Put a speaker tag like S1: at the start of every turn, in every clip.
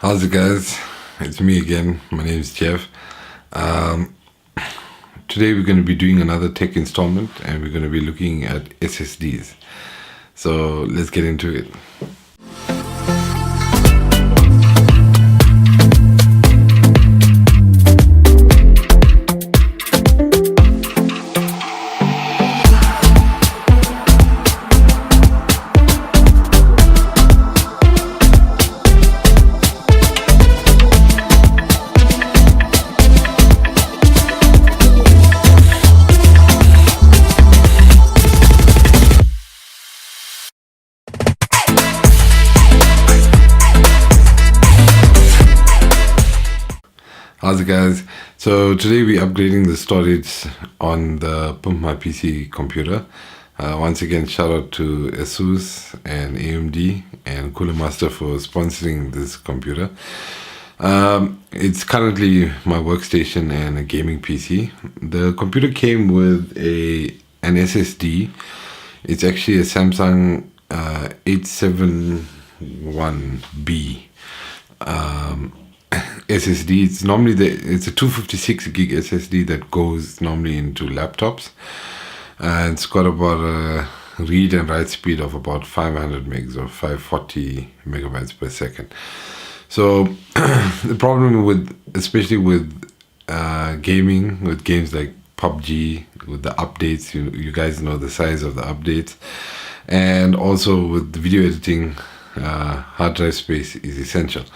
S1: How's it, guys? It's me again. My name is Jeff. Today we're going to be doing another tech installment and we're going to be looking at SSDs. So let's get into it. How's it, guys? So today we're upgrading the storage on the Pump My PC computer. Once again, shout out to ASUS and AMD and Cooler Master for sponsoring this computer. It's currently my workstation and a gaming PC. The computer came with an SSD. It's actually a Samsung 871B. SSD. It's normally it's a 256 gig SSD that goes normally into laptops. It's got about a read and write speed of about 500 megs or 540 megabytes per second. So the problem especially with gaming, with games like PUBG, with the updates, you guys know the size of the updates, and also with the video editing, hard drive space is essential.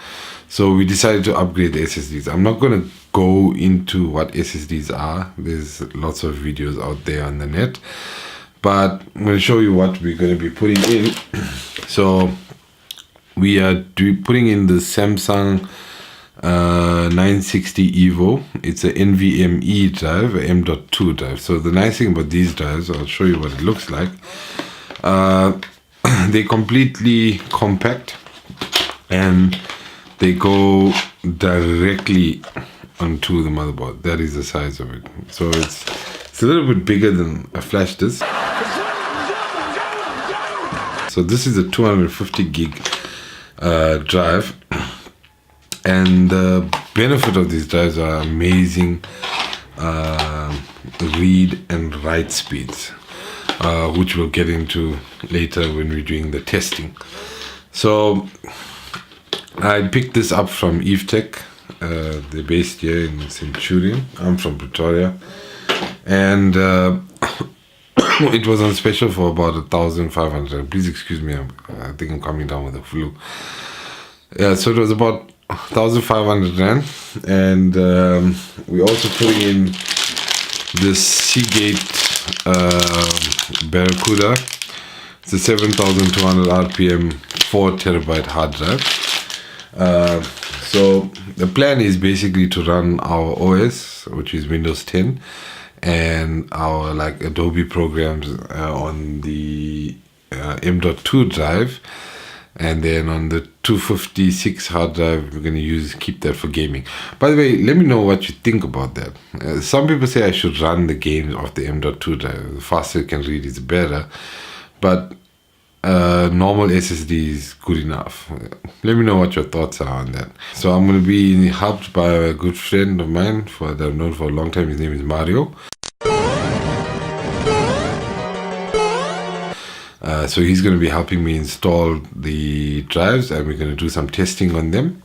S1: So we decided to upgrade the SSDs. I'm not going to go into what SSDs are. There's lots of videos out there on the net. But I'm going to show you what we're going to be putting in. So we are putting in the Samsung 960 Evo. It's a NVMe drive, a M.2 drive. So the nice thing about these drives, I'll show you what it looks like. They're completely compact and they go directly onto the motherboard. That is the size of it. So it's a little bit bigger than a flash disk. So this is a 250 gig drive, and the benefit of these drives are amazing read and write speeds, which we'll get into later when we're doing the testing. So I picked this up from Eve Tech. They're based here in Centurion. I'm from Pretoria, and it was on special for about 1,500. Please excuse me, I think I'm coming down with the flu. Yeah, so it was about 1,500 rand, and we also put in this Seagate Barracuda. It's a 7,200 RPM 4 terabyte hard drive. So the plan is basically to run our OS, which is Windows 10, and our Adobe programs on the M.2 drive, and then on the 256 hard drive we're going to keep that for gaming. By the way, let me know what you think about that. Some people say I should run the games off the M.2 drive. The faster it can read is better, but normal SSD is good enough. Let me know what your thoughts are on that. So I'm going to be helped by a good friend of mine that I've known for a long time. His name is Mario. So he's going to be helping me install the drives, and we're going to do some testing on them.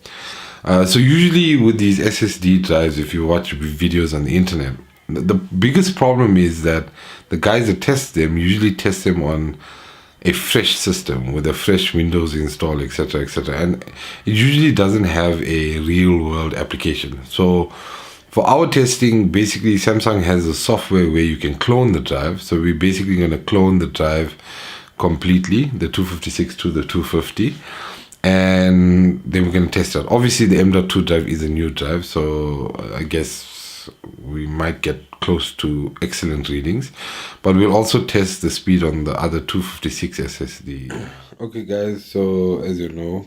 S1: So usually with these SSD drives, if you watch videos on the internet, the biggest problem is that the guys that test them usually test them on a fresh system with a fresh Windows install, etc., etc., and it usually doesn't have a real world application. So for our testing, basically Samsung has a software where you can clone the drive. So we're basically going to clone the drive completely, the 256 to the 250, and then we're going to test it. Obviously the M.2 drive is a new drive, so I guess we might get close to excellent readings, but we'll also test the speed on the other 256 SSD. Okay, guys, so as you know,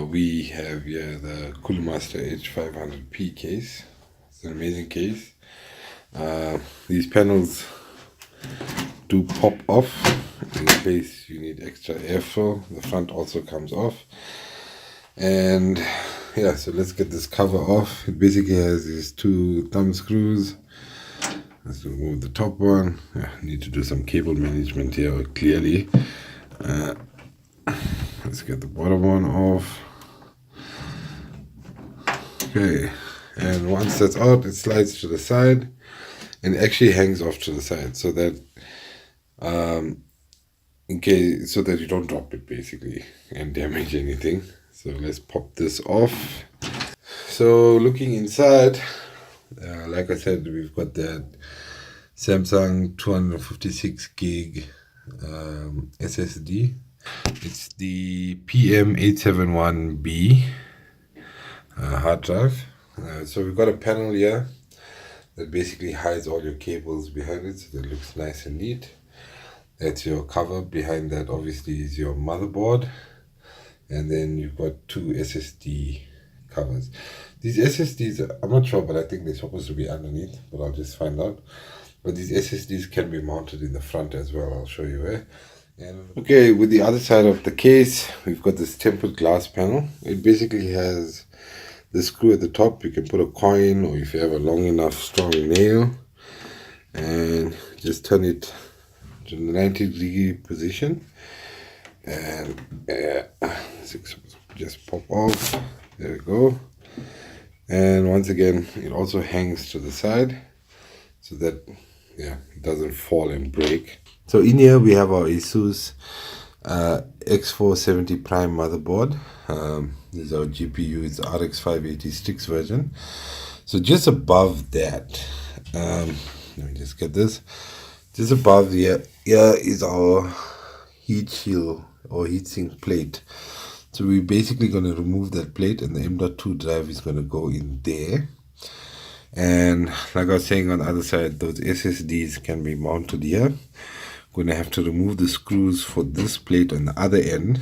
S1: we have here the Cooler Master H500P case. It's an amazing case. These panels do pop off in case you need extra airflow. The front also comes off. And yeah, so let's get this cover off. It basically has these two thumb screws. Let's remove the top one. Yeah, need to do some cable management here clearly. Let's get the bottom one off. Okay, and once that's out, it slides to the side and actually hangs off to the side, so that so that you don't drop it basically and damage anything. So let's pop this off. So looking inside, like I said, we've got that Samsung 256 gig SSD. It's the PM871B hard drive. So we've got a panel here that basically hides all your cables behind it, so that it looks nice and neat. That's your cover. Behind that obviously is your motherboard, and then you've got two SSD covers. These SSDs, I'm not sure, but I think they're supposed to be underneath, but I'll just find out. But these SSDs can be mounted in the front as well. I'll show you where. And okay, with the other side of the case, we've got this tempered glass panel. It basically has the screw at the top. You can put a coin, or if you have a long enough strong nail, and just turn it to the 90-degree position, and just pop off. There we go. And once again, it also hangs to the side, so that it doesn't fall and break. So in here we have our Asus X470 Prime motherboard. This is our GPU. It's RX 586 version. So just above that, let me just get this. Just above here is our heat shield or heatsink plate. So we're basically going to remove that plate, and the M.2 drive is going to go in there. And like I was saying, on the other side, those SSDs can be mounted here. Going to have to remove the screws for this plate on the other end,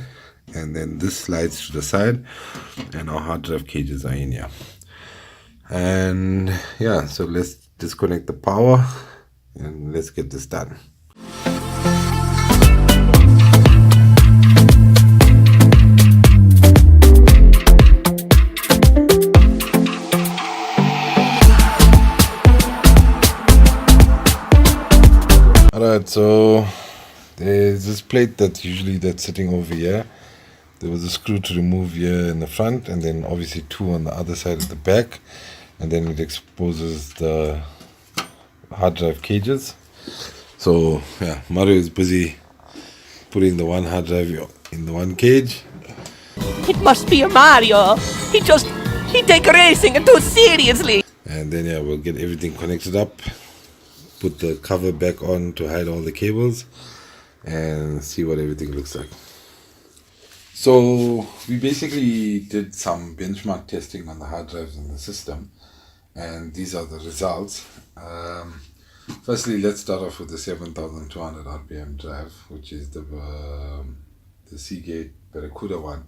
S1: and then this slides to the side, and our hard drive cages are in here. And yeah, so let's disconnect the power and let's get this done. Alright, so there's this plate that's sitting over here. There was a screw to remove here in the front, and then obviously two on the other side at the back, and then it exposes the hard drive cages. So yeah, Mario is busy putting the one hard drive in the one cage.
S2: It must be a Mario. He take racing too seriously.
S1: And then yeah, we'll get everything connected up, put the cover back on to hide all the cables, and see what everything looks like. So we basically did some benchmark testing on the hard drives in the system, and these are the results. Firstly, let's start off with the 7200 RPM drive, which is the Seagate Barracuda one.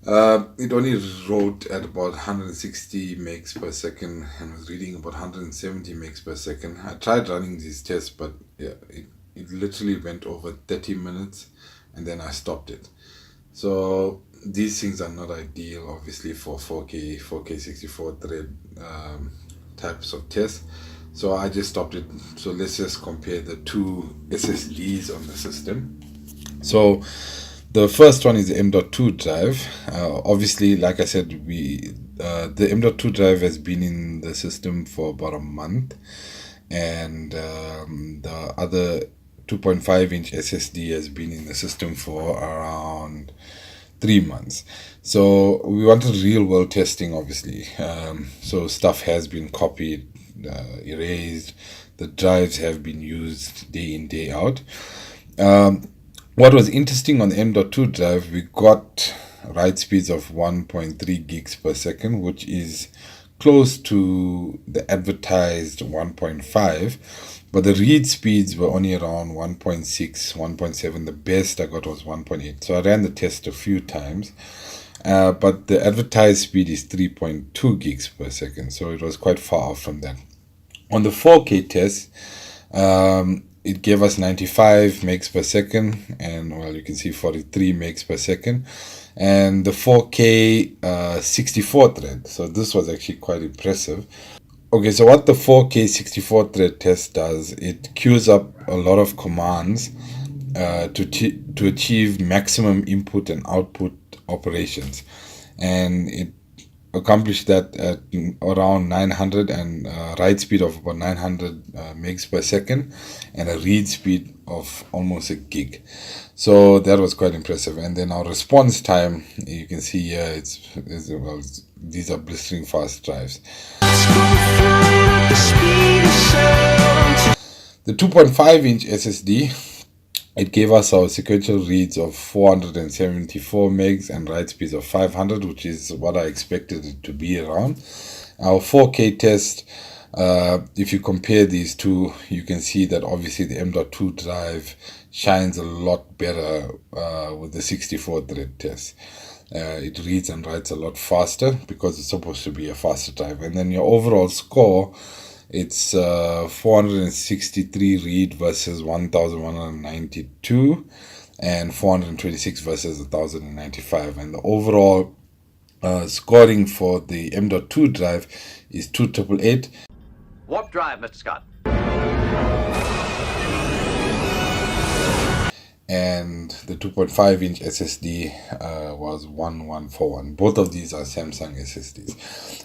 S1: It only wrote at about 160 megs per second and was reading about 170 megs per second. I tried running these tests, but yeah, it literally went over 30 minutes, and then I stopped it. So these things are not ideal, obviously, for 4K 64 thread types of tests. So I just stopped it. So let's just compare the two SSDs on the system. So the first one is the M.2 drive. Obviously, like I said, the M.2 drive has been in the system for about a month, and the other 2.5-inch SSD has been in the system for around 3 months. So we wanted real world testing, obviously. So stuff has been copied, erased. The drives have been used day in, day out. What was interesting on the M.2 drive, we got write speeds of 1.3 gigs per second, which is close to the advertised 1.5, but the read speeds were only around 1.6, 1.7. The best I got was 1.8. So I ran the test a few times, but the advertised speed is 3.2 gigs per second, so it was quite far off from that. On the 4K test, it gave us 95 megs per second, and well, you can see 43 megs per second. and the 4K 64 thread. So this was actually quite impressive. Okay, so what the 4K 64 thread test does, it queues up a lot of commands to achieve maximum input and output operations, and it accomplished that at around 900 and write speed of about 900 megs per second, and a read speed of almost a gig. So that was quite impressive. And then our response time, you can see here, well, these are blistering fast drives. The 2.5 inch SSD, it gave us our sequential reads of 474 megs and write speeds of 500, which is what I expected it to be around. Our 4K test, if you compare these two, you can see that obviously the M.2 drive shines a lot better with the 64 thread test. It reads and writes a lot faster because it's supposed to be a faster drive. And then your overall score, it's 463 read versus 1192, and 426 versus 1095. And the overall scoring for the M.2 drive is 2888.
S3: Warp drive, Mr. Scott.
S1: And the 2.5 inch SSD was 1141. Both of these are Samsung SSDs.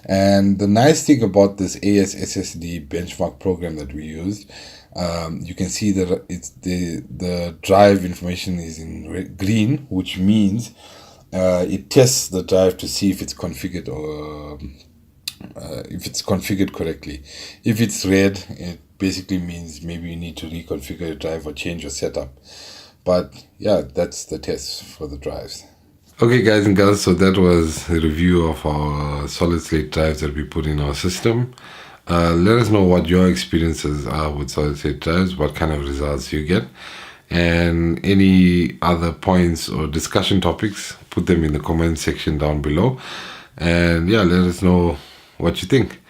S1: And the nice thing about this AS SSD benchmark program that we used, you can see that it's the drive information is in green, which means it tests the drive to see if it's configured or if it's configured correctly. If it's red, it basically means maybe you need to reconfigure your drive or change your setup. But yeah, that's the test for the drives. Okay, guys and girls, so that was a review of our solid state drives that we put in our system. Let us know what your experiences are with solid state drives, what kind of results you get, and any other points or discussion topics, put them in the comment section down below. And yeah, let us know what you think.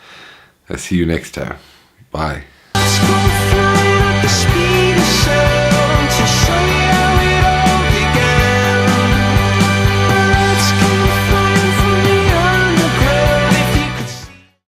S1: I'll see you next time. Bye.